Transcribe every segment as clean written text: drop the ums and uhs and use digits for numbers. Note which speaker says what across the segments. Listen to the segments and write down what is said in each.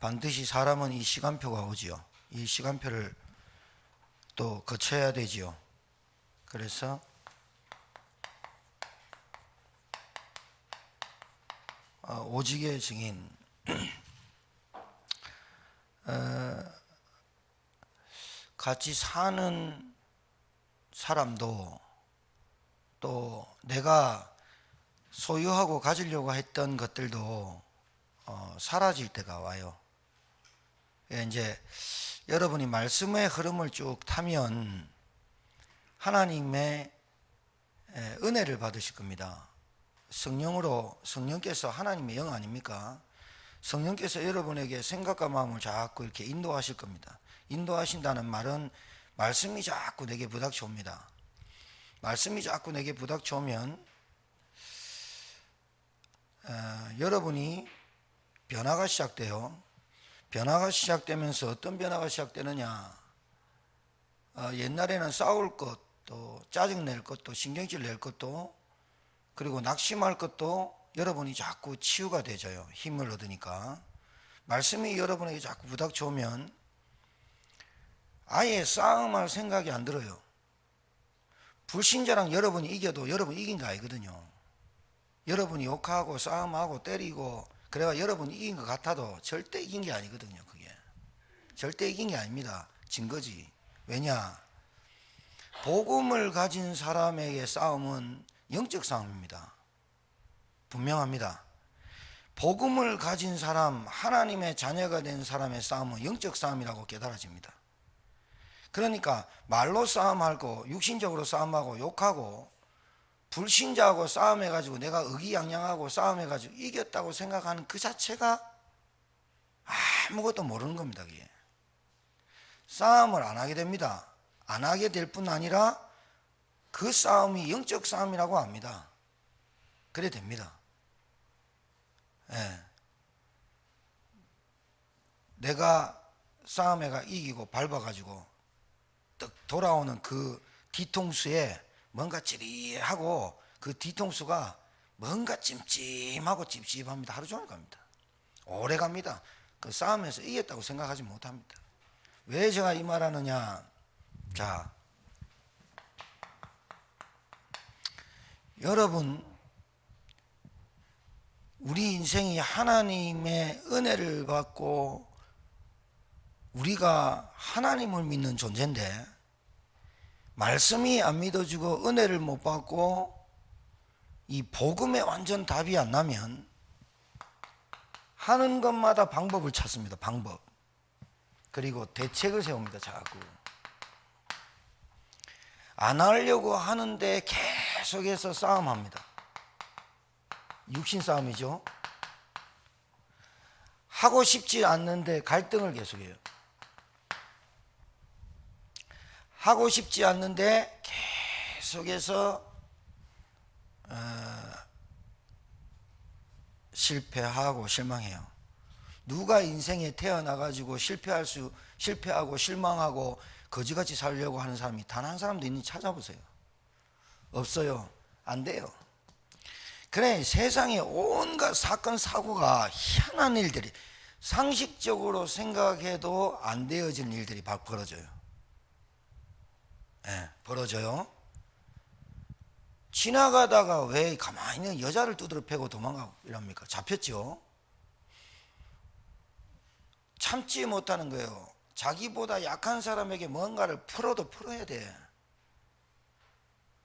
Speaker 1: 반드시 사람은 이 시간표가 오지요. 이 시간표를 또 거쳐야 되지요. 그래서 오직의 증인, 같이 사는 사람도 또 내가 소유하고 가지려고 했던 것들도 사라질 때가 와요. 이제 여러분이 말씀의 흐름을 쭉 타면 하나님의 은혜를 받으실 겁니다. 성령께서 하나님의 영 아닙니까? 성령께서 여러분에게 생각과 마음을 자꾸 이렇게 인도하실 겁니다. 인도하신다는 말은 말씀이 자꾸 내게 부닥쳐옵니다. 말씀이 자꾸 내게 부닥쳐오면 여러분이 변화가 시작돼요. 변화가 시작되면서 어떤 변화가 시작되느냐, 옛날에는 싸울 것, 또 짜증낼 것도, 신경질 낼 것도, 그리고 낙심할 것도 여러분이 자꾸 치유가 되져요. 힘을 얻으니까. 말씀이 여러분에게 자꾸 부닥쳐오면 아예 싸움할 생각이 안 들어요. 불신자랑 여러분이 이겨도 여러분 이긴 거 아니거든요. 여러분이 욕하고 싸움하고 때리고 그래가 여러분이 이긴 것 같아도 절대 이긴 게 아니거든요. 그게 절대 이긴 게 아닙니다. 진 거지. 왜냐? 복음을 가진 사람에게 싸움은 영적 싸움입니다. 분명합니다. 복음을 가진 사람, 하나님의 자녀가 된 사람의 싸움은 영적 싸움이라고 깨달아집니다. 그러니까 말로 싸움하고 육신적으로 싸움하고 욕하고 불신자하고 싸움해가지고 내가 의기양양하고 싸움해가지고 이겼다고 생각하는 그 자체가 아무것도 모르는 겁니다. 그게. 싸움을 안 하게 됩니다. 안 하게 될 뿐 아니라 그 싸움이 영적 싸움이라고 합니다. 그래 됩니다. 예. 내가 싸움에가 이기고 밟아가지고 떡 돌아오는 그 뒤통수에 뭔가 찌릿하고 그 뒤통수가 뭔가 찜찜하고 찝찝합니다. 하루 종일 갑니다. 오래 갑니다. 그 싸움에서 이겼다고 생각하지 못합니다. 왜 제가 이 말하느냐? 자, 여러분, 우리 인생이 하나님의 은혜를 받고 우리가 하나님을 믿는 존재인데 말씀이 안 믿어지고 은혜를 못 받고 이 복음에 완전 답이 안 나면 하는 것마다 방법을 찾습니다. 방법. 그리고 대책을 세웁니다. 자꾸. 안 하려고 하는데 계속해서 싸움합니다. 육신 싸움이죠. 하고 싶지 않는데 갈등을 계속해요. 하고 싶지 않는데 계속해서 실패하고 실망해요. 누가 인생에 태어나가지고 실패하고 실망하고 거지같이 살려고 하는 사람이 단 한 사람도 있는지 찾아보세요. 없어요. 안 돼요. 그래 세상에 온갖 사건 사고가 희한한 일들이 상식적으로 생각해도 안 되어지는 일들이 벌어져요. 네, 벌어져요. 지나가다가 왜 가만히 있는 여자를 두드려 패고 도망가고 이럽니까? 잡혔죠. 참지 못하는 거예요. 자기보다 약한 사람에게 뭔가를 풀어도 풀어야 돼.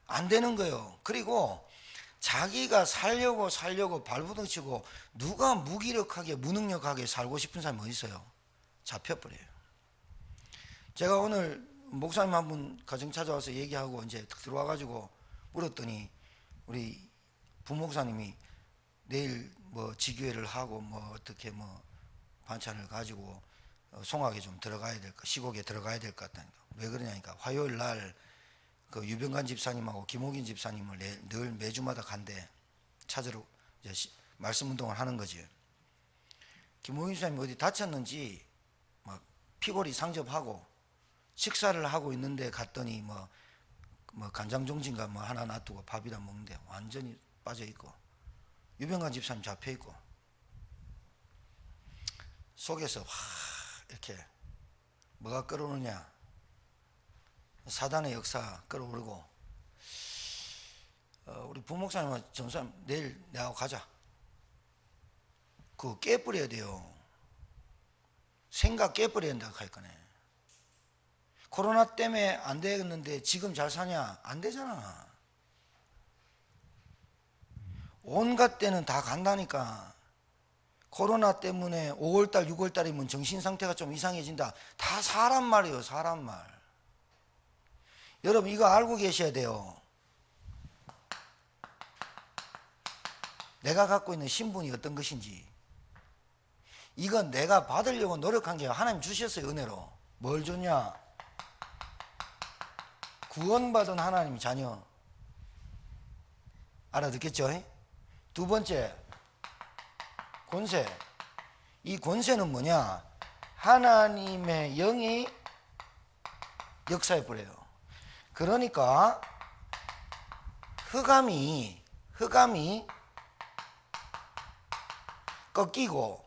Speaker 1: 안 되는 거예요. 그리고 자기가 살려고 발부둥치고 누가 무기력하게 무능력하게 살고 싶은 사람이 어디 있어요? 잡혀버려요. 제가 오늘 목사님 한 분 가정 찾아와서 얘기하고 이제 들어와가지고 물었더니 우리 부목사님이 내일 뭐 지교회를 하고 뭐 어떻게 뭐 반찬을 가지고 송악에 좀 들어가야 될까, 시곡에 들어가야 될 것 같다니까. 왜 그러냐니까 화요일 날 그 유병관 집사님하고 김옥인 집사님을 늘 매주마다 간대. 찾으러 이제 말씀 운동을 하는 거지. 김옥인 집사님이 어디 다쳤는지 막 피골이 상접하고 식사를 하고 있는데 갔더니 뭐 간장종진가 뭐 하나 놔두고 밥이다 먹는데 완전히 빠져 있고 유병관 집사님 잡혀 있고 속에서 이렇게 뭐가 끌어오느냐? 사단의 역사 끌어오르고, 우리 부목사님은 전사님 내일 내하고 가자. 그거 깨버려야 돼요. 생각 깨버려야 된다고 할 거네. 코로나 때문에 안 되겠는데 지금 잘 사냐? 안 되잖아. 온갖 때는 다 간다니까. 코로나 때문에 5월달 6월달이면 정신상태가 좀 이상해진다. 다 사람 말이에요. 사람 말. 여러분 이거 알고 계셔야 돼요. 내가 갖고 있는 신분이 어떤 것인지. 이건 내가 받으려고 노력한 게 하나님 주셨어요. 은혜로. 뭘 줬냐? 구원받은 하나님 자녀. 알아듣겠죠? 두 번째, 권세. 이 권세는 뭐냐? 하나님의 영이 역사해 버려요. 그러니까 흑암이 꺾이고,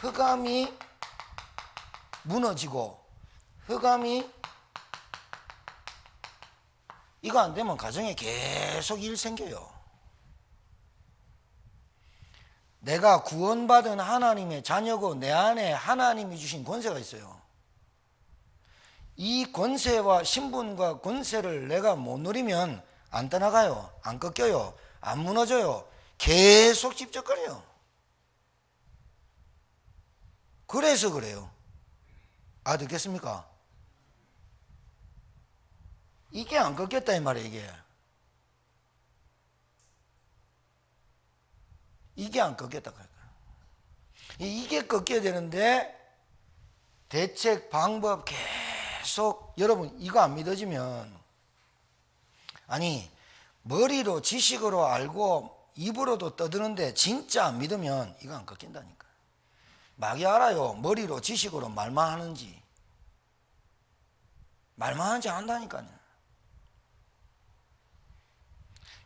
Speaker 1: 흑암이 무너지고, 흑암이 이거 안 되면 가정에 계속 일 생겨요. 내가 구원받은 하나님의 자녀고 내 안에 하나님이 주신 권세가 있어요. 이 권세와 신분과 권세를 내가 못 누리면 안 떠나가요. 안 꺾여요. 안 무너져요. 계속 집적거려요. 그래서 그래요. 알아듣겠습니까? 이게 안 꺾였다 이 말이에요. 이게 안 꺾였다. 이게 꺾여야 되는데 대책 방법 계속. 여러분 이거 안 믿어지면, 아니 머리로 지식으로 알고 입으로도 떠드는데 진짜 안 믿으면 이거 안 꺾인다니까. 마귀 알아요. 머리로 지식으로 말만 하는지 안다니까요.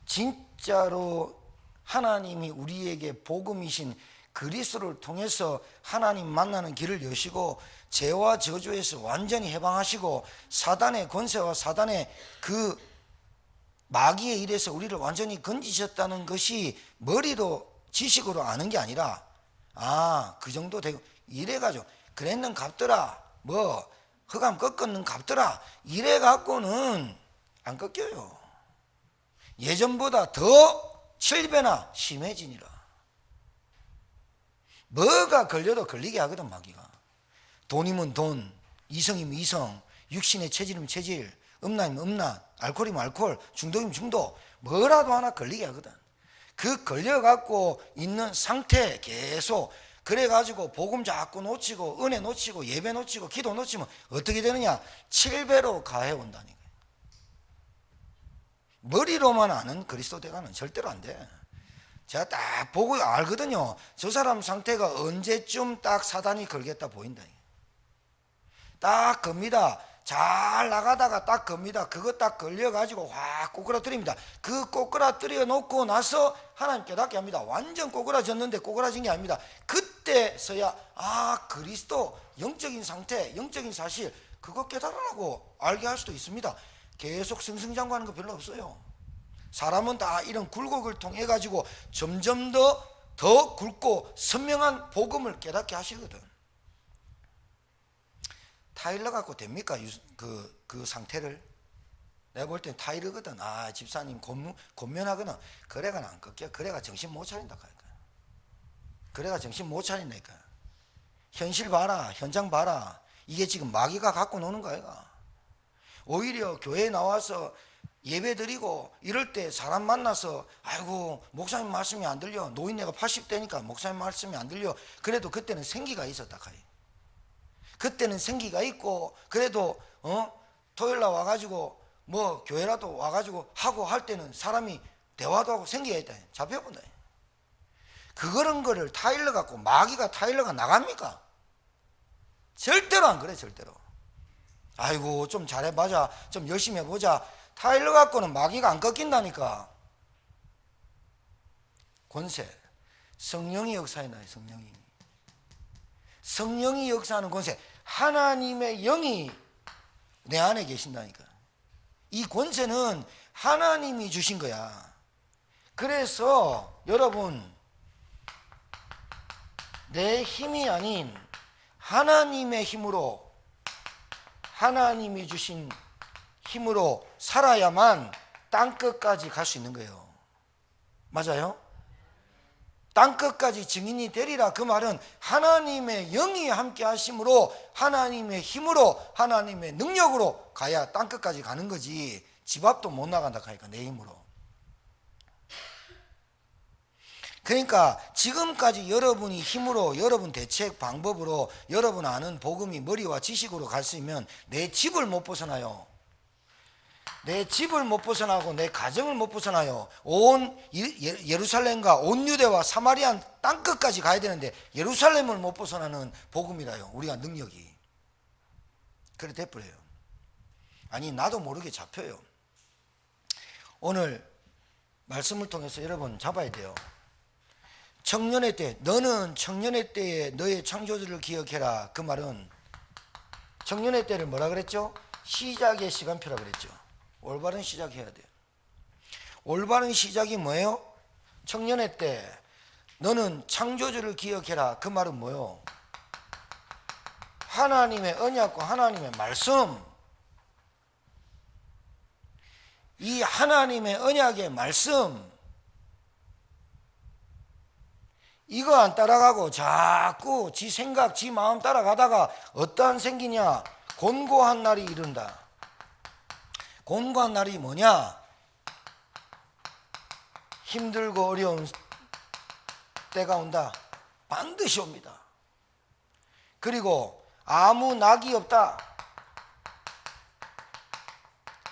Speaker 1: 진짜로 하나님이 우리에게 복음이신 그리스도를 통해서 하나님 만나는 길을 여시고 죄와 저주에서 완전히 해방하시고 사단의 권세와 사단의 그 마귀의 일에서 우리를 완전히 건지셨다는 것이 머리로 지식으로 아는 게 아니라, 그 정도 되고 이래가지고 그랬는 값더라, 뭐 흑암 꺾었는 값더라, 이래갖고는 안 꺾여요. 예전보다 더 7배나 심해지니라. 뭐가 걸려도 걸리게 하거든 마귀가. 돈이면 돈, 이성이면 이성, 육신의 체질이면 체질, 음란이면 음란, 알코올이면 알코올, 중독이면 중독, 뭐라도 하나 걸리게 하거든. 그 걸려갖고 있는 상태 계속. 그래가지고 복음 자꾸 놓치고 은혜 놓치고 예배 놓치고 기도 놓치면 어떻게 되느냐? 7배로 가해온다니까. 머리로만 아는 그리스도 대가는 절대로 안 돼. 제가 딱 보고 알거든요. 저 사람 상태가 언제쯤 딱 사단이 걸겠다 보인다. 딱 겁니다. 잘 나가다가 딱 겁니다. 그거 딱 걸려가지고 확 꼬꾸라뜨립니다. 그 꼬꾸라뜨려 놓고 나서 하나님 깨닫게 합니다. 완전 꼬꾸라졌는데 꼬꾸라진 게 아닙니다. 그때서야 그리스도 영적인 상태, 영적인 사실 그거 깨달으라고 알게 할 수도 있습니다. 계속 승승장구하는 거 별로 없어요. 사람은 다 이런 굴곡을 통해 가지고 점점 더 굵고 선명한 복음을 깨닫게 하시거든. 타일러 갖고 됩니까? 그 상태를. 내가 볼 땐 타일러거든. 집사님 곤면하거든. 그래가 안 꺾여. 그래가 정신 못 차린다. 그래가 정신 못 차린다니까. 현실 봐라. 현장 봐라. 이게 지금 마귀가 갖고 노는 거야. 오히려 교회에 나와서 예배 드리고 이럴 때 사람 만나서 아이고 목사님 말씀이 안 들려. 노인네가 80대니까 목사님 말씀이 안 들려. 그래도 그때는 생기가 있었다. 그때는 생기가 있고 그래도 토요일날 와가지고 뭐 교회라도 와가지고 하고 할 때는 사람이 대화도 하고 생기가 있다. 잡혀본다. 그런 거를 타일러 갖고 마귀가 타일러가 나갑니까? 절대로 안 그래. 절대로. 아이고 좀 잘해보자, 좀 열심히 해보자. 타일러 갖고는 마귀가 안 꺾인다니까. 권세, 성령이 역사해 나요. 성령이 역사하는 권세, 하나님의 영이 내 안에 계신다니까. 이 권세는 하나님이 주신 거야. 그래서 여러분, 내 힘이 아닌 하나님의 힘으로, 하나님이 주신 힘으로 살아야만 땅끝까지 갈 수 있는 거예요. 맞아요? 땅끝까지 증인이 되리라. 그 말은 하나님의 영이 함께 하심으로, 하나님의 힘으로, 하나님의 능력으로 가야 땅끝까지 가는 거지. 집 앞도 못 나간다 하니까 내 힘으로. 그러니까 지금까지 여러분이 힘으로, 여러분 대책 방법으로, 여러분 아는 복음이 머리와 지식으로 갈 수 있으면 내 집을 못 벗어나요. 내 집을 못 벗어나고 내 가정을 못 벗어나요. 온 예루살렘과 온 유대와 사마리아 땅끝까지 가야 되는데 예루살렘을 못 벗어나는 복음이라요. 우리가 능력이. 그래 돼버려요. 아니 나도 모르게 잡혀요. 오늘 말씀을 통해서 여러분 잡아야 돼요. 청년의 때, 너는 청년의 때에 너의 창조주를 기억해라. 그 말은 청년의 때를 뭐라 그랬죠? 시작의 시간표라 그랬죠. 올바른 시작해야 돼요. 올바른 시작이 뭐예요? 청년의 때 너는 창조주를 기억해라. 그 말은 뭐예요? 하나님의 언약과 하나님의 말씀, 이 하나님의 언약의 말씀, 이거 안 따라가고 자꾸 지 생각, 지 마음 따라가다가 어떠한 생기냐? 곤고한 날이 이른다. 곤고한 날이 뭐냐? 힘들고 어려운 때가 온다. 반드시 옵니다. 그리고 아무 낙이 없다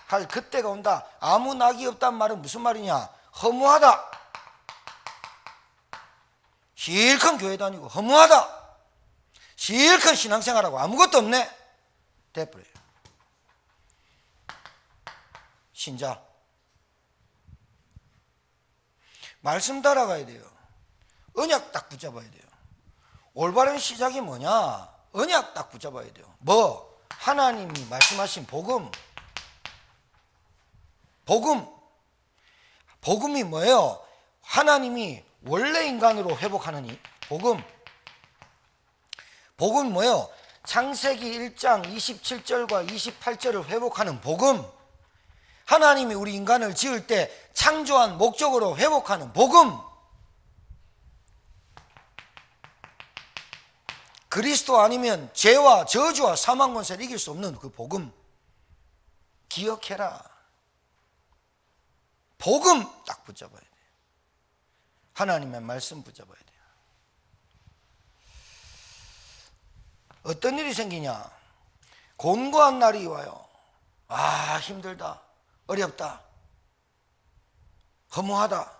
Speaker 1: 할 그때가 온다. 아무 낙이 없단 말은 무슨 말이냐? 허무하다. 실컷 교회 다니고 허무하다. 실컷 신앙생활하고 아무것도 없네. 돼버려요. 신자 말씀 따라가야 돼요. 언약 딱 붙잡아야 돼요. 올바른 시작이 뭐냐? 언약 딱 붙잡아야 돼요. 뭐? 하나님이 말씀하신 복음. 복음이 뭐예요? 하나님이 원래 인간으로 회복하는 이 복음. 복음이 뭐예요? 창세기 1장 27절과 28절을 회복하는 복음. 하나님이 우리 인간을 지을 때 창조한 목적으로 회복하는 복음. 그리스도 아니면 죄와 저주와 사망 권세를 이길 수 없는 그 복음. 기억해라. 복음 딱 붙잡아야 돼요. 하나님의 말씀 붙잡아야 돼요. 어떤 일이 생기냐? 곤고한 날이 와요. 아, 힘들다. 어렵다. 허무하다.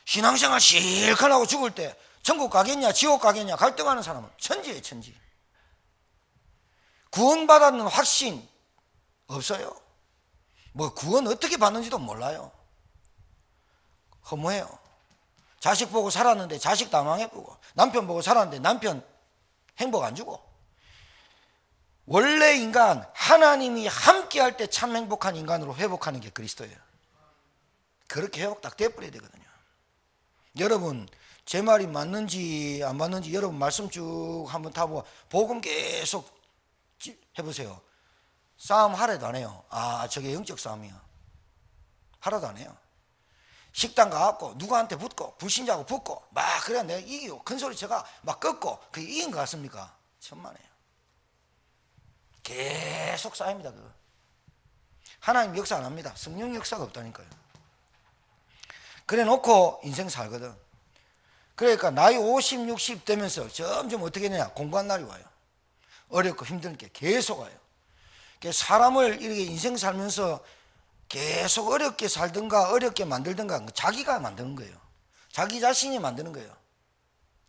Speaker 1: 신앙생활 실컷 하고 죽을 때 천국 가겠냐 지옥 가겠냐 갈등하는 사람은 천지예요. 천지. 구원받았는 확신 없어요. 뭐 구원 어떻게 받는지도 몰라요. 허무해요. 자식 보고 살았는데 자식 다 망해보고, 남편 보고 살았는데 남편 행복 안 주고. 원래 인간 하나님이 함께 할 때 참 행복한 인간으로 회복하는 게 그리스도예요. 그렇게 회복 딱 돼버려야 되거든요. 여러분 제 말이 맞는지 안 맞는지 여러분 말씀 쭉 한번 타보고 복음 계속 해보세요. 싸움 하나도 안 해요. 아, 저게 영적 싸움이야. 하나도 안 해요. 식당 가갖고 누구한테 붙고 불신자하고 붙고 막 그래 내가 이기고 큰소리 제가 막 꺾고 그게 이긴 것 같습니까? 천만에요. 계속 쌓입니다. 그거. 하나님 역사 안 합니다. 성령 역사가 없다니까요. 그래 놓고 인생 살거든. 그러니까 나이 50, 60 되면서 점점 어떻게 되냐? 공부한 날이 와요. 어렵고 힘든 게 계속 와요. 사람을 이렇게 인생 살면서 계속 어렵게 살든가 어렵게 만들든가 자기가 만드는 거예요. 자기 자신이 만드는 거예요.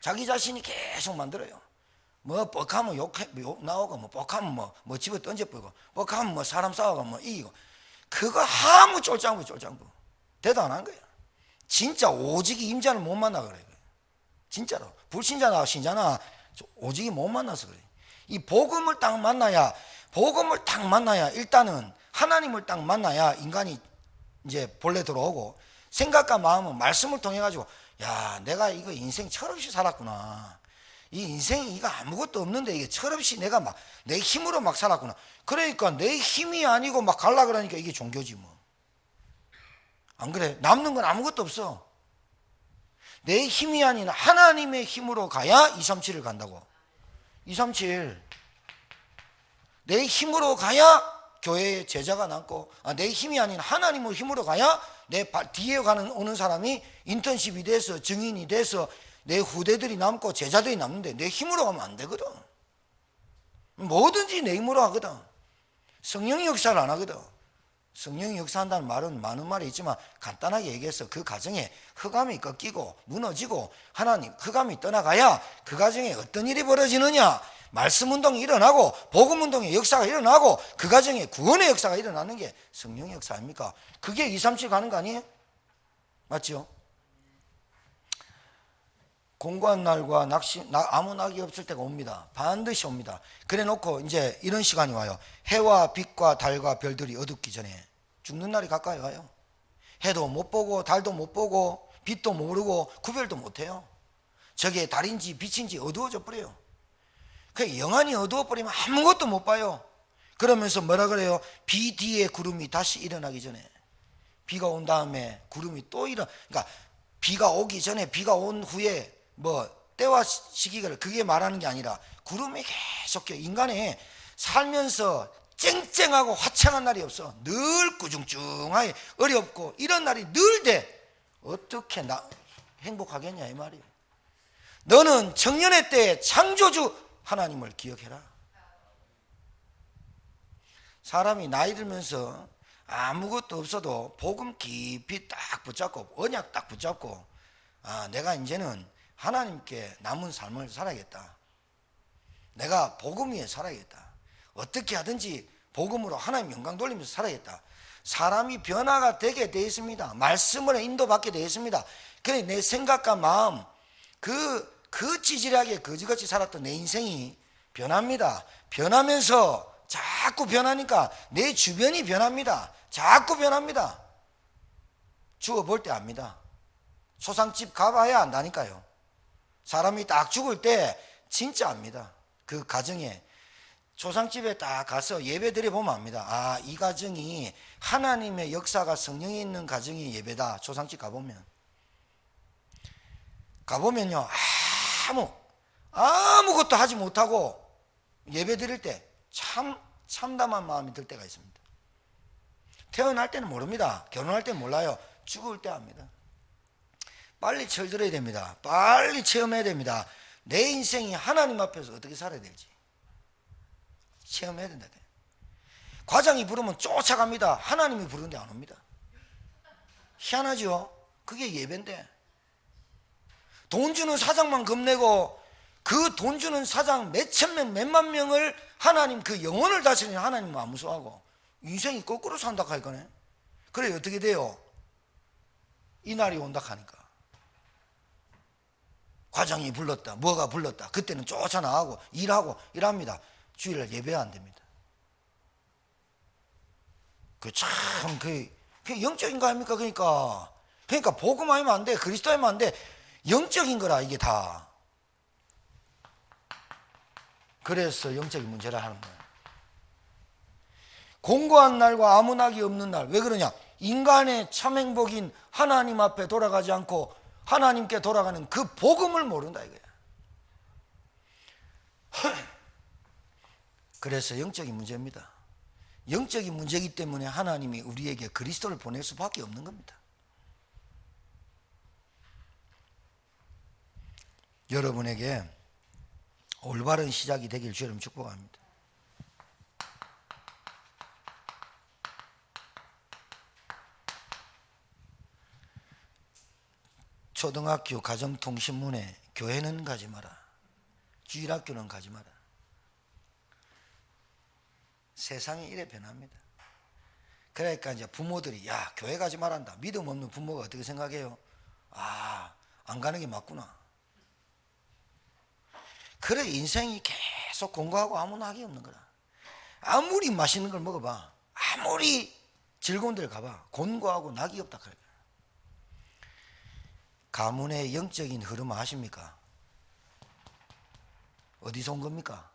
Speaker 1: 자기 자신이 계속 만들어요. 뭐 뻑하면 욕 나오고 뭐 뻑하면 뭐 집에 던져버리고 뻑하면 뭐 사람 싸우고 뭐 이기고 그거 아무 쫄짱부 대단한 거예요. 진짜 오직 임자를 못 만나 그래요. 진짜로 불신자나 신자나 오직이 못 만나서 그래. 이 복음을 딱 만나야, 복음을 딱 만나야, 일단은 하나님을 딱 만나야 인간이 이제 본래 들어오고, 생각과 마음은 말씀을 통해 가지고, 야, 내가 이거 인생 철없이 살았구나. 이 인생이 이거 아무것도 없는데 이게 철없이 내가 막 내 힘으로 막 살았구나. 그러니까 내 힘이 아니고 막 갈라 그러니까 이게 종교지 뭐. 안 그래? 남는 건 아무것도 없어. 내 힘이 아닌 하나님의 힘으로 가야 237을 간다고. 237. 내 힘으로 가야 교회에 제자가 남고, 내 힘이 아닌 하나님의 힘으로 가야 내 뒤에 가는 오는 사람이 인턴십이 돼서 증인이 돼서 내 후대들이 남고 제자들이 남는데 내 힘으로 가면 안 되거든. 뭐든지 내 힘으로 하거든. 성령이 역사를 안 하거든. 성령이 역사한다는 말은 많은 말이 있지만 간단하게 얘기해서 그 가정에 흑암이 꺾이고 무너지고 하나님 흑암이 떠나가야 그 가정에 어떤 일이 벌어지느냐, 말씀 운동이 일어나고 복음 운동의 역사가 일어나고 그 가정에 구원의 역사가 일어나는 게 성령의 역사 아닙니까? 그게 237 가는 거 아니에요? 맞죠? 공고한 날과 아무 낙이 없을 때가 옵니다. 반드시 옵니다. 그래 놓고 이제 이런 시간이 와요. 해와 빛과 달과 별들이 어둡기 전에 죽는 날이 가까이 와요. 해도 못 보고 달도 못 보고 빛도 모르고 구별도 못해요. 저게 달인지 빛인지 어두워져 버려요. 그 영안이 어두워 버리면 아무것도 못 봐요. 그러면서 뭐라 그래요? 비 뒤에 구름이 다시 일어나기 전에, 비가 온 다음에 구름이 또 그러니까 비가 오기 전에, 비가 온 후에 뭐 때와 시기를 그게 말하는 게 아니라 구름이 계속 인간의 살면서 쨍쨍하고 화창한 날이 없어. 늘 꾸중중하게 어렵고 이런 날이 늘 돼. 어떻게 행복하겠냐 이 말이에요. 너는 청년의 때에 창조주 하나님을 기억해라. 사람이 나이 들면서 아무것도 없어도 복음 깊이 딱 붙잡고 언약 딱 붙잡고, 내가 이제는 하나님께 남은 삶을 살아야겠다. 내가 복음 위에 살아야겠다. 어떻게 하든지 복음으로 하나님 영광 돌리면서 살아야겠다. 사람이 변화가 되게 되어 있습니다. 말씀으로 인도받게 되어 있습니다. 그래 내 생각과 마음, 그 찌질하게 거지같이 살았던 내 인생이 변합니다. 변하면서 자꾸 변하니까 내 주변이 변합니다. 자꾸 변합니다. 죽어볼 때 압니다. 초상집 가봐야 안다니까요. 사람이 딱 죽을 때 진짜 압니다. 그 가정에 초상집에 딱 가서 예배 드려보면 압니다. 이 가정이 하나님의 역사가 성령이 있는 가정이 예배다. 초상집 가보면요 아무것도 하지 못하고 예배 드릴 때 참담한 마음이 들 때가 있습니다. 태어날 때는 모릅니다. 결혼할 때는 몰라요. 죽을 때 압니다. 빨리 철들어야 됩니다. 빨리 체험해야 됩니다. 내 인생이 하나님 앞에서 어떻게 살아야 될지 체험해야 된다. 과장이 부르면 쫓아갑니다. 하나님이 부르는데 안 옵니다. 희한하죠? 그게 예배인데. 돈 주는 사장만 겁내고 그 돈 주는 사장 몇천 명 몇만 명을 하나님 그 영혼을 다스리는 하나님은 안 무서워하고 인생이 거꾸로 산다 하니까네. 그래 어떻게 돼요? 이 날이 온다 하니까 과장이 불렀다 뭐가 불렀다 그때는 쫓아나가고 일하고 이랍니다. 주일날 예배 안 됩니다. 그 영적인 거 아닙니까? 그러니까 복음 아니면 안 돼. 그리스도 아니면 안 돼. 영적인 거라 이게 다. 그래서 영적인 문제라 하는 거예요. 공고한 날과 아무 낙이 없는 날. 왜 그러냐? 인간의 참 행복인 하나님 앞에 돌아가지 않고 하나님께 돌아가는 그 복음을 모른다 이거야. 그래서 영적인 문제입니다. 영적인 문제이기 때문에 하나님이 우리에게 그리스도를 보낼 수밖에 없는 겁니다. 여러분에게 올바른 시작이 되길 주여 이름 축복합니다. 초등학교 가정통신문에 교회는 가지 마라, 주일학교는 가지 마라. 세상이 이래 변합니다. 그러니까 이제 부모들이 야 교회 가지 말란다. 믿음 없는 부모가 어떻게 생각해요? 안 가는 게 맞구나. 그래 인생이 계속 공부하고 아무 낙이 없는 거라. 아무리 맛있는 걸 먹어봐, 아무리 즐거운 데를 가봐, 곤고하고 낙이 없다 그래. 가문의 영적인 흐름 아십니까? 어디서 온 겁니까?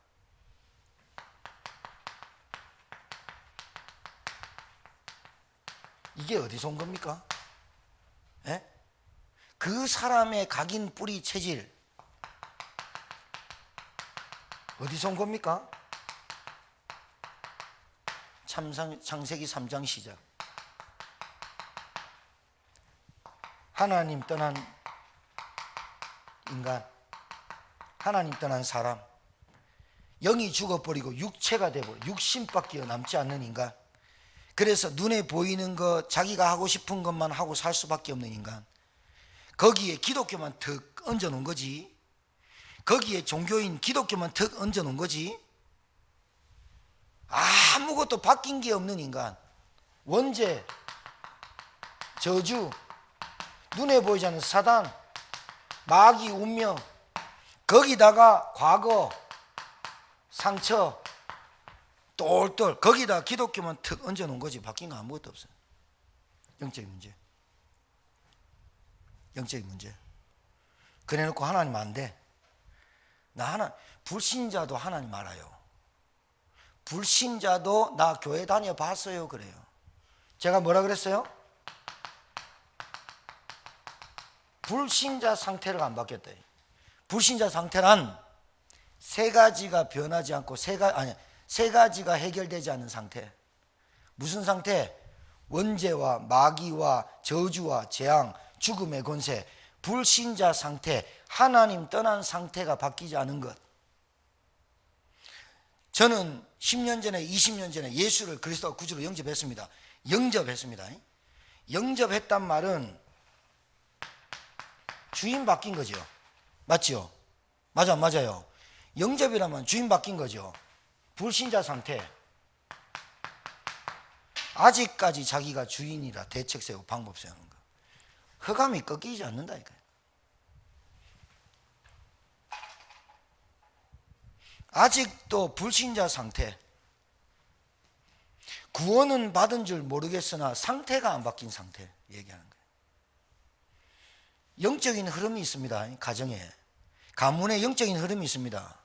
Speaker 1: 이게 어디서 온 겁니까? 예? 그 사람의 각인 뿌리 체질 어디서 온 겁니까? 창세기 3장 시작. 하나님 떠난 인간, 하나님 떠난 사람, 영이 죽어버리고 육체가 되고 육신밖에 남지 않는 인간, 그래서 눈에 보이는 것, 자기가 하고 싶은 것만 하고 살 수밖에 없는 인간, 거기에 기독교만 턱 얹어놓은 거지. 거기에 종교인 기독교만 턱 얹어놓은 거지. 아무것도 바뀐 게 없는 인간, 원죄, 저주, 눈에 보이지 않는 사단, 마귀, 운명, 거기다가 과거, 상처, 똘똘, 거기다 기독교만 턱 얹어놓은 거지. 바뀐 거 아무것도 없어요. 영적인 문제. 영적인 문제. 그래놓고 하나님 안 돼. 불신자도 하나님 알아요. 불신자도 나 교회 다녀봤어요 그래요. 제가 뭐라 그랬어요? 불신자 상태를 안 바뀌었다. 불신자 상태란 세 가지가 변하지 않고 세 가지가 해결되지 않는 상태. 무슨 상태? 원죄와 마귀와 저주와 재앙, 죽음의 권세, 불신자 상태, 하나님 떠난 상태가 바뀌지 않은 것. 저는 10년 전에 20년 전에 예수를 그리스도 구주로 영접했습니다. 영접했단 말은 주인 바뀐 거죠. 맞죠? 맞아요. 영접이라면 주인 바뀐 거죠. 불신자 상태. 아직까지 자기가 주인이라 대책 세우고 방법 세우는 거. 흑암이 꺾이지 않는다니까요. 아직도 불신자 상태. 구원은 받은 줄 모르겠으나 상태가 안 바뀐 상태 얘기하는 거예요. 영적인 흐름이 있습니다. 가정에. 가문에 영적인 흐름이 있습니다.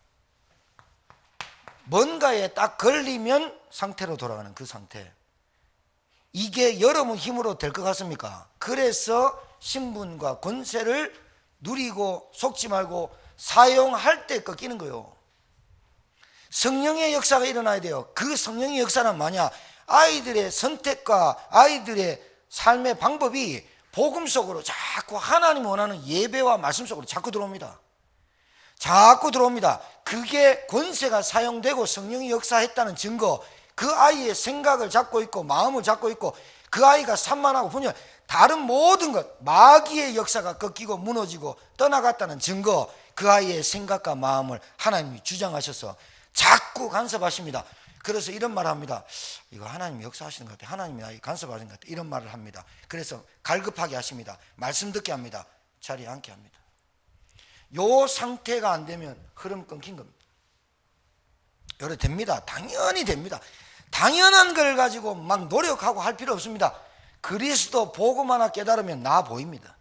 Speaker 1: 뭔가에 딱 걸리면 상태로 돌아가는 그 상태. 이게 여러분 힘으로 될 것 같습니까? 그래서 신분과 권세를 누리고 속지 말고 사용할 때 꺾이는 거예요. 성령의 역사가 일어나야 돼요. 그 성령의 역사는 뭐냐? 아이들의 선택과 아이들의 삶의 방법이 복음 속으로 자꾸 하나님 원하는 예배와 말씀 속으로 자꾸 들어옵니다. 자꾸 들어옵니다. 그게 권세가 사용되고 성령이 역사했다는 증거. 그 아이의 생각을 잡고 있고 마음을 잡고 있고 그 아이가 산만하고 분열, 다른 모든 것, 마귀의 역사가 꺾이고 무너지고 떠나갔다는 증거. 그 아이의 생각과 마음을 하나님이 주장하셔서 자꾸 간섭하십니다. 그래서 이런 말을 합니다. 이거 하나님이 역사하시는 것 같아요. 하나님이 나에게 간섭하시는 것 같아요. 이런 말을 합니다. 그래서 갈급하게 하십니다. 말씀 듣게 합니다. 자리에 앉게 합니다. 요 상태가 안 되면 흐름 끊긴 겁니다. 요래 됩니다. 당연히 됩니다. 당연한 걸 가지고 막 노력하고 할 필요 없습니다. 그리스도 복음 하나 깨달으면 나 보입니다.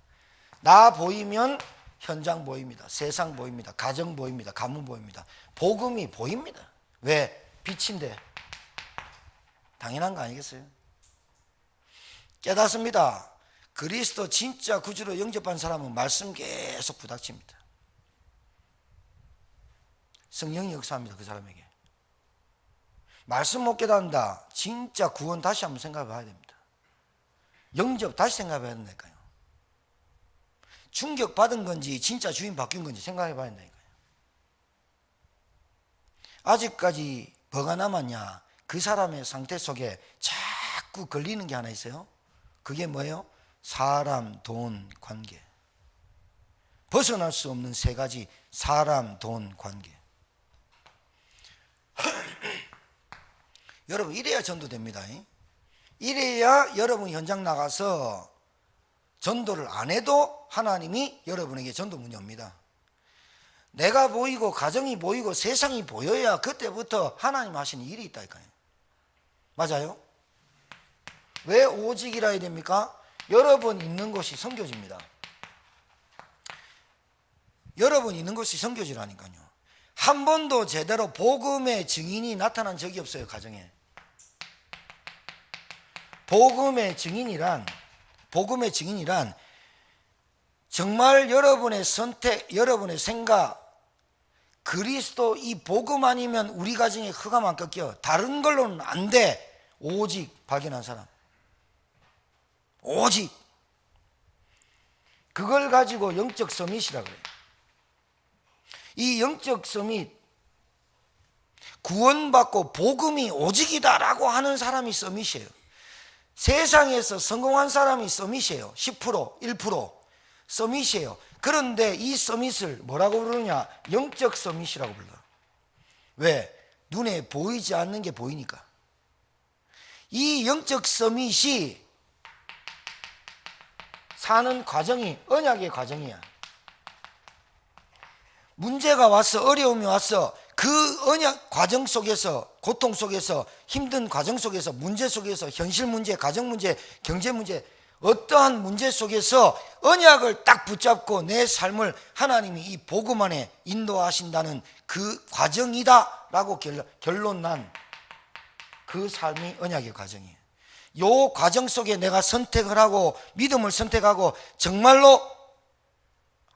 Speaker 1: 나 보이면 현장 보입니다. 세상 보입니다. 가정 보입니다. 가문 보입니다. 복음이 보입니다. 왜? 빛인데. 당연한 거 아니겠어요? 깨닫습니다. 그리스도 진짜 구주로 영접한 사람은 말씀 계속 부닥칩니다. 성령이 역사합니다. 그 사람에게. 말씀 못 깨닫는다. 진짜 구원 다시 한번 생각해 봐야 됩니다. 영접 다시 생각해 봐야 된다니까요. 충격받은 건지 진짜 주인 바뀐 건지 생각해 봐야 된다니까요. 아직까지 뭐가 남았냐? 그 사람의 상태 속에 자꾸 걸리는 게 하나 있어요. 그게 뭐예요? 사람, 돈, 관계. 벗어날 수 없는 세 가지. 사람, 돈, 관계. 여러분 이래야 전도됩니다. 이래야 여러분 현장 나가서 전도를 안 해도 하나님이 여러분에게 전도 문이 옵니다. 내가 보이고 가정이 보이고 세상이 보여야 그때부터 하나님 하시는 일이 있다니까요. 맞아요? 왜 오직이라 해야 됩니까? 여러분 있는 곳이 선교지입니다. 여러분 있는 곳이 선교지라니까요. 한 번도 제대로 복음의 증인이 나타난 적이 없어요. 가정에. 복음의 증인이란 정말 여러분의 선택, 여러분의 생각, 그리스도 이 복음 아니면 우리 가정에 흑암 안 꺾여. 다른 걸로는 안 돼. 오직 발견한 사람. 오직. 그걸 가지고 영적 서밋이라고 그래요. 이 영적 서밋, 구원받고 복음이 오직이다라고 하는 사람이 서밋이에요. 세상에서 성공한 사람이 서밋이에요. 10%, 1% 서밋이에요. 그런데 이 서밋을 뭐라고 부르느냐? 영적 서밋이라고 불러요. 왜? 눈에 보이지 않는 게 보이니까. 이 영적 서밋이 사는 과정이 언약의 과정이야. 문제가 왔어, 어려움이 왔어. 그 언약 과정 속에서, 고통 속에서, 힘든 과정 속에서, 문제 속에서, 현실 문제, 가정 문제, 경제 문제, 어떠한 문제 속에서 언약을 딱 붙잡고 내 삶을 하나님이 이 복음 안에 인도하신다는 그 과정이다라고 결론 난 그 삶이 언약의 과정이에요. 이 과정 속에 내가 선택을 하고 믿음을 선택하고 정말로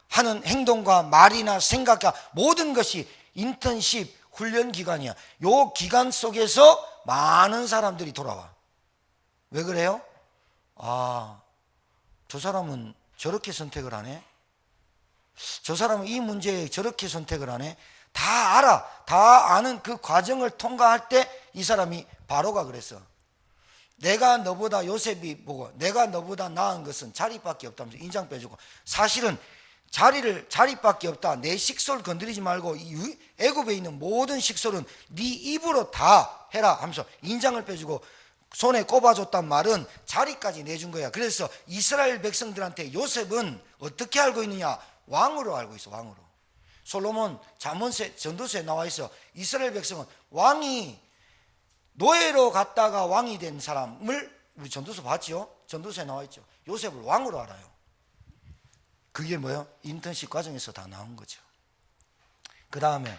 Speaker 1: 하는 행동과 말이나 생각과 모든 것이 인턴십 훈련 기간이야. 이 기간 속에서 많은 사람들이 돌아와. 왜 그래요? 아, 저 사람은 저렇게 선택을 하네. 저 사람은 이 문제에 저렇게 선택을 하네. 다 알아. 다 아는 그 과정을 통과할 때 이 사람이 바로가 그랬어. 내가 너보다 요셉이 보고 내가 너보다 나은 것은 자리밖에 없다면서 인장 빼주고, 사실은 자리밖에 없다. 내 식솔 건드리지 말고 애굽에 있는 모든 식솔은 네 입으로 다 해라 하면서 인장을 빼주고 손에 꼽아줬단 말은 자리까지 내준 거야. 그래서 이스라엘 백성들한테 요셉은 어떻게 알고 있느냐? 왕으로 알고 있어. 왕으로. 솔로몬 잠언세 전도서에 나와 있어. 이스라엘 백성은 왕이 노예로 갔다가 왕이 된 사람을 우리 전도서 봤죠? 전도서에 나와 있죠. 요셉을 왕으로 알아요. 그게 뭐예요? 인턴십 과정에서 다 나온 거죠. 그 다음에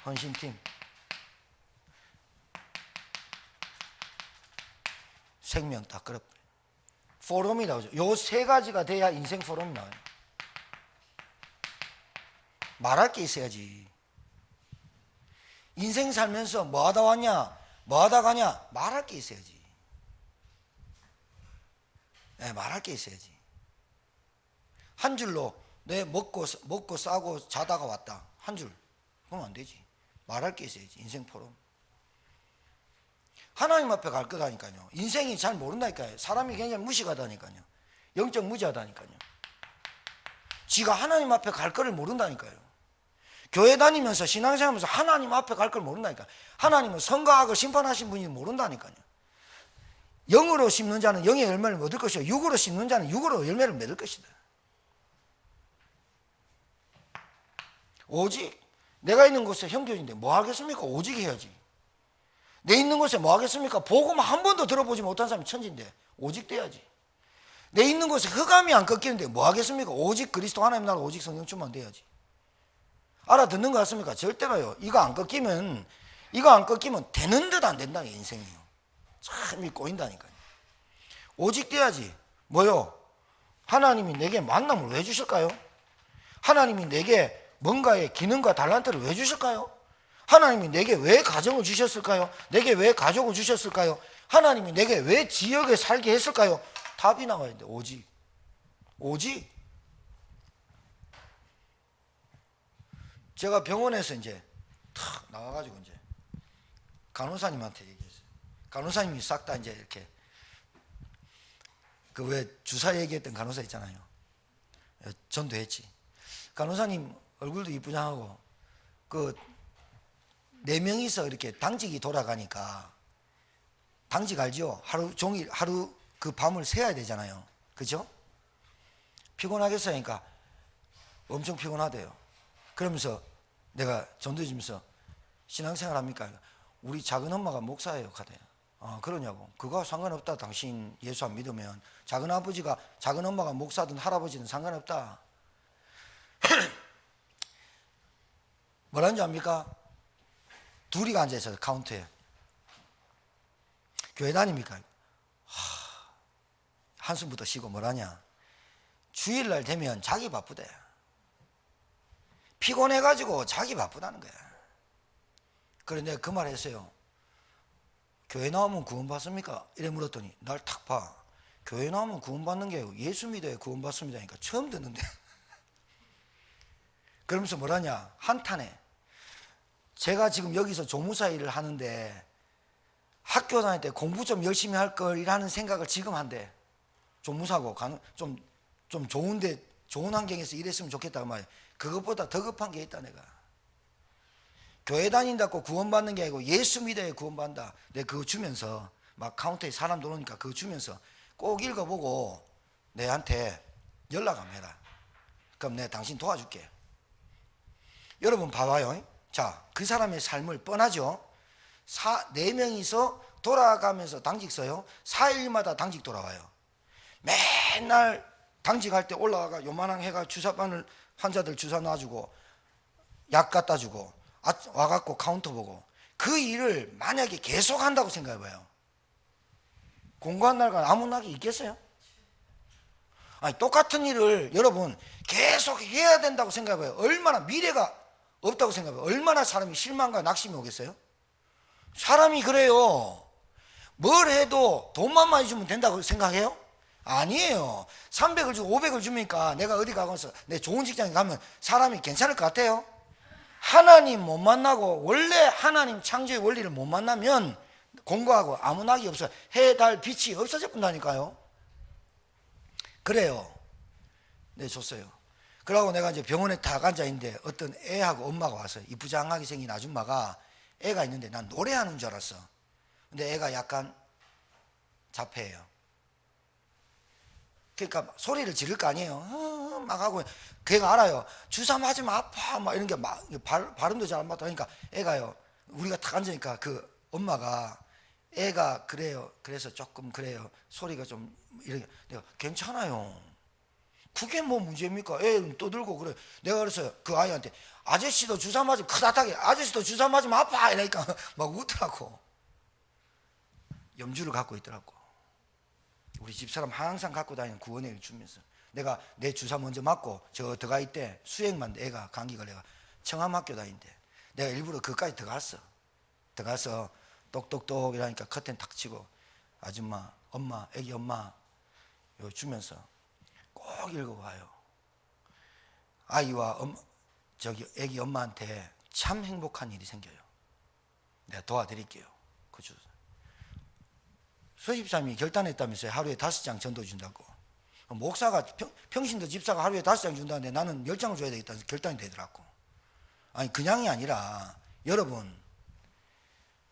Speaker 1: 헌신팀, 생명 다 끌어. 포럼이라고 하죠. 요 세 가지가 돼야 인생 포럼이 나와요. 말할 게 있어야지. 인생 살면서 뭐 하다 왔냐? 뭐 하다 가냐? 말할 게 있어야지. 네, 말할 게 있어야지. 한 줄로 내 먹고 싸고 자다가 왔다. 한 줄. 그러면 안 되지. 말할 게 있어야지. 인생 포럼. 하나님 앞에 갈 거다니까요. 인생이 잘 모른다니까요. 사람이 굉장히 무식하다니까요. 영적 무지하다니까요. 지가 하나님 앞에 갈 거를 모른다니까요. 교회 다니면서 신앙생활하면서 하나님 앞에 갈 걸 모른다니까. 하나님은 선과악을 심판하신 분이 모른다니까요. 영으로 심는 자는 영의 열매를 얻을 것이요 육으로 심는 자는 육으로 열매를 맺을 것이다. 오직 내가 있는 곳에 형제인데 뭐 하겠습니까? 오직 해야지. 내 있는 곳에 뭐 하겠습니까? 복음 한 번도 들어보지 못한 사람이 천지인데 오직 돼야지. 내 있는 곳에 흑암이 안 꺾이는데 뭐 하겠습니까? 오직 그리스도 하나님 나라 오직 성령 충만 돼야지. 알아듣는 거 같습니까? 절대로요. 이거 안 꺾이면 되는 듯 안 된다. 인생이요. 참 꼬인다니까요. 오직 돼야지. 뭐요? 하나님이 내게 만남을 왜 주실까요? 하나님이 내게 뭔가의 기능과 달란트를 왜 주실까요? 하나님이 내게 왜 가정을 주셨을까요? 내게 왜 가족을 주셨을까요? 하나님이 내게 왜 지역에 살게 했을까요? 답이 나와야 돼. 오직. 제가 병원에서 이제 탁 나와가지고 이제 간호사님한테 얘기했어요. 간호사님이 싹 다 이제 이렇게 그 왜 주사 얘기했던 간호사 있잖아요. 전도했지. 간호사님 얼굴도 이쁘장하고 그 4명이서 이렇게 당직이 돌아가니까 당직 알죠? 하루 종일 하루 그 밤을 새야 되잖아요. 그죠? 피곤하겠어요. 그러니까 엄청 피곤하대요. 그러면서 내가 전도해 주면서 신앙생활 합니까? 우리 작은 엄마가 목사예요 하대요. 그러냐고. 그거 상관없다. 당신 예수 안 믿으면. 작은 아버지가, 작은 엄마가 목사든 할아버지든 상관없다. 뭐라는지 압니까? 둘이 앉아있어요, 카운터에. 교회 다닙니까? 한숨부터 쉬고 뭐라냐? 주일날 되면 자기 바쁘대. 피곤해가지고 자기 바쁘다는 거야. 그래 내가 그 말 했어요. 교회 나오면 구원받습니까? 이래 물었더니 날 탁 봐. 교회 나오면 구원받는 게 예수 믿어야 구원받습니다니까 처음 듣는데. 그러면서 뭐라냐? 한탄해. 제가 지금 여기서 조무사 일을 하는데 학교 다닐 때 공부 좀 열심히 할 걸이라는 생각을 지금 한대. 조무사고 좀 좋은데 좋은 환경에서 일했으면 좋겠다고 말이야. 그것보다 더 급한 게 있다 내가. 교회 다닌다고 구원받는 게 아니고 예수 믿어야 구원받는다. 내가 그거 주면서 막 카운터에 사람 들어오니까 그거 주면서 꼭 읽어보고 내한테 연락 한번 해라. 그럼 내가 당신 도와줄게. 여러분 봐봐요. 자, 그 사람의 삶을 뻔하죠. 4명이서 돌아가면서 당직 써요. 4일마다 당직 돌아와요. 맨날 당직할 때 올라와가 요만한 해가 주사바늘 환자들 주사 놔주고 약 갖다 주고 와갖고 카운터 보고 그 일을 만약에 계속 한다고 생각해봐요. 공부한 날과 아무 날이 있겠어요? 아니 똑같은 일을 여러분 계속 해야 된다고 생각해봐요. 얼마나 미래가 없다고 생각해봐요. 얼마나 사람이 실망과 낙심이 오겠어요? 사람이 그래요. 뭘 해도 돈만 많이 주면 된다고 생각해요? 아니에요. 300을 주고 500을 주니까 내가 어디 가서 내 좋은 직장에 가면 사람이 괜찮을 것 같아요? 하나님 못 만나고 원래 하나님 창조의 원리를 못 만나면 공부하고 아무 낙이 없어요. 해, 달, 빛이 없어져 본다니까요. 그래요. 네, 줬어요. 그러고 내가 이제 병원에 딱 앉아있는데 어떤 애하고 엄마가 왔어요. 이쁘장하게 생긴 아줌마가 애가 있는데 난 노래하는 줄 알았어. 근데 애가 약간 자폐예요. 그러니까 소리를 지를 거 아니에요. 막 하고 걔가 알아요. 주사 맞으면 아파 막 이런 게 막 발음도 잘 안 맞다. 그러니까 애가요. 우리가 딱 앉으니까 그 엄마가 애가 그래요. 그래서 조금 그래요. 소리가 좀 이렇게 내가 괜찮아요. 그게 뭐 문제입니까? 애는 떠들고 그래. 내가 그래서 그 아이한테 아저씨도 주사 맞으면 크다하게 아저씨도 주사 맞으면 아파 이러니까 막 웃더라고. 염주를 갖고 있더라고. 우리 집사람 항상 갖고 다니는 구원회를 주면서 내가 내 주사 먼저 맞고 저 들어가 있대. 수액만 애가 감기 걸려가 청암학교 다닌대. 내가 일부러 그까지 들어갔어. 들어가서 똑똑똑 이러니까 커튼 탁 치고 아줌마 엄마 애기 엄마 요 주면서 꼭 읽어봐요. 아이와 저기 애기 엄마한테 참 행복한 일이 생겨요. 내가 도와드릴게요. 그 주사. 서집사님이 결단했다면서요. 하루에 5장 전도 준다고. 목사가 평신도 집사가 하루에 5장 준다는데 나는 10장을 줘야 되겠다 해서 결단이 되더라고. 아니 그냥이 아니라 여러분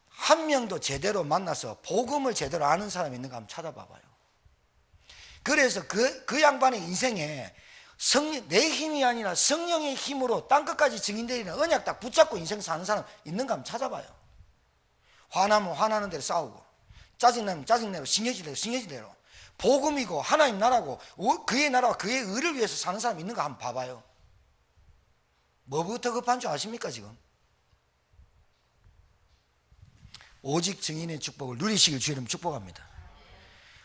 Speaker 1: 한 명도 제대로 만나서 복음을 제대로 아는 사람이 있는가 한번 찾아봐봐요. 그래서 그 양반의 인생에 내 힘이 아니라 성령의 힘으로 땅끝까지 증인되리는 언약 딱 붙잡고 인생 사는 사람 있는가 한번 찾아봐요. 화나면 화나는 대로 싸우고 짜증나면 짜증내로 싱여지대로 복음이고 하나님 나라고 그의 나라와 그의 의를 위해서 사는 사람 있는가 한번 봐봐요. 뭐부터 급한 줄 아십니까 지금? 오직 증인의 축복을 누리시길 주의 이름 축복합니다.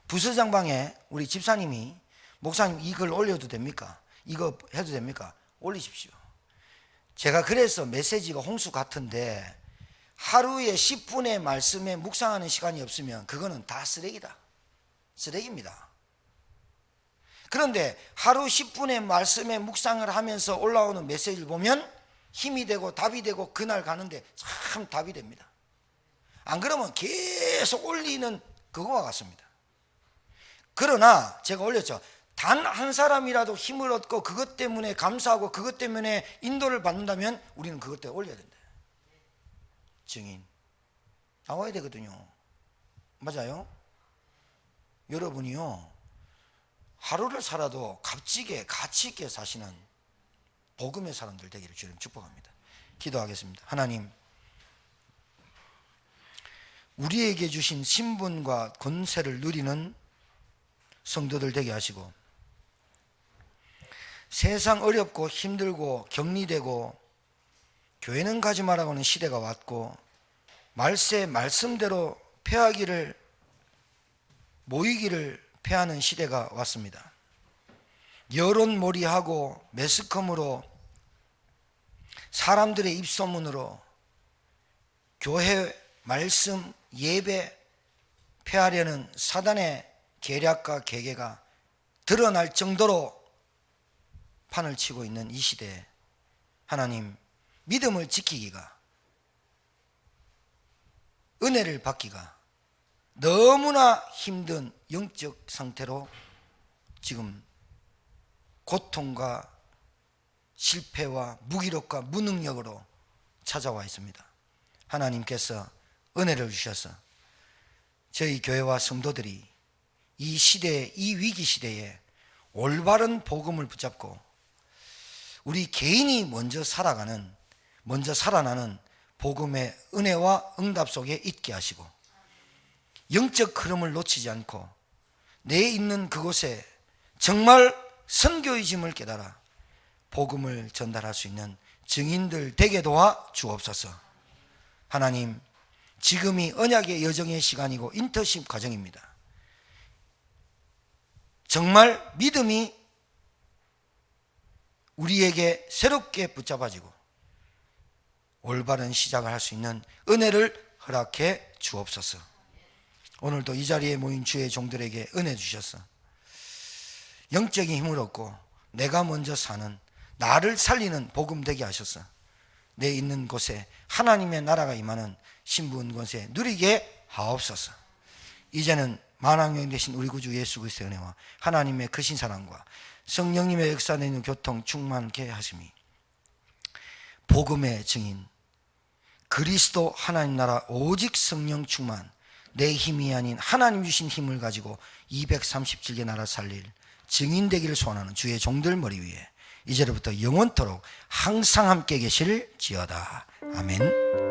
Speaker 1: 부서장방에 우리 집사님이 목사님 이 글 올려도 됩니까? 이거 해도 됩니까? 올리십시오. 제가 그래서 메시지가 홍수 같은데 하루에 10분의 말씀에 묵상하는 시간이 없으면 그거는 다 쓰레기다. 쓰레기입니다. 그런데 하루 10분의 말씀에 묵상을 하면서 올라오는 메시지를 보면 힘이 되고 답이 되고 그날 가는데 참 답이 됩니다. 안 그러면 계속 올리는 그거와 같습니다. 그러나 제가 올렸죠. 단 한 사람이라도 힘을 얻고 그것 때문에 감사하고 그것 때문에 인도를 받는다면 우리는 그것 때문에 올려야 된다. 증인 나와야 되거든요. 맞아요? 여러분이요 하루를 살아도 값지게 가치 있게 사시는 복음의 사람들 되기를 주님 축복합니다. 기도하겠습니다. 하나님, 우리에게 주신 신분과 권세를 누리는 성도들 되게 하시고, 세상 어렵고 힘들고 격리되고 교회는 가지 말라고 하는 시대가 왔고, 말씀대로 모이기를 패하는 시대가 왔습니다. 여론몰이하고 매스컴으로 사람들의 입소문으로 교회 말씀 예배 폐하려는 사단의 계략과 계계가 드러날 정도로 판을 치고 있는 이 시대에 하나님, 믿음을 지키기가, 은혜를 받기가 너무나 힘든 영적 상태로 지금 고통과 실패와 무기력과 무능력으로 찾아와 있습니다. 하나님께서 은혜를 주셔서 저희 교회와 성도들이 이 시대에, 이 위기 시대에 올바른 복음을 붙잡고 우리 개인이 먼저 살아나는 복음의 은혜와 응답 속에 있게 하시고, 영적 흐름을 놓치지 않고 내 있는 그곳에 정말 선교의심을 깨달아 복음을 전달할 수 있는 증인들 되게 도와 주옵소서. 하나님, 지금이 언약의 여정의 시간이고 인터십 과정입니다. 정말 믿음이 우리에게 새롭게 붙잡아지고 올바른 시작을 할 수 있는 은혜를 허락해 주옵소서. 오늘도 이 자리에 모인 주의 종들에게 은혜 주셔서 영적인 힘을 얻고 내가 먼저 사는, 나를 살리는 복음 되게 하셔서 내 있는 곳에 하나님의 나라가 임하는 신분 권세 누리게 하옵소서. 이제는 만왕의 되신 우리 구주 예수 그리스도의 은혜와 하나님의 크신 사랑과 성령님의 역사내는 교통 충만케 하심이, 복음의 증인, 그리스도 하나님 나라 오직 성령 충만, 내 힘이 아닌 하나님 주신 힘을 가지고 237개 나라 살릴 증인 되기를 소원하는 주의 종들 머리 위에 이제로부터 영원토록 항상 함께 계실지어다. 아멘.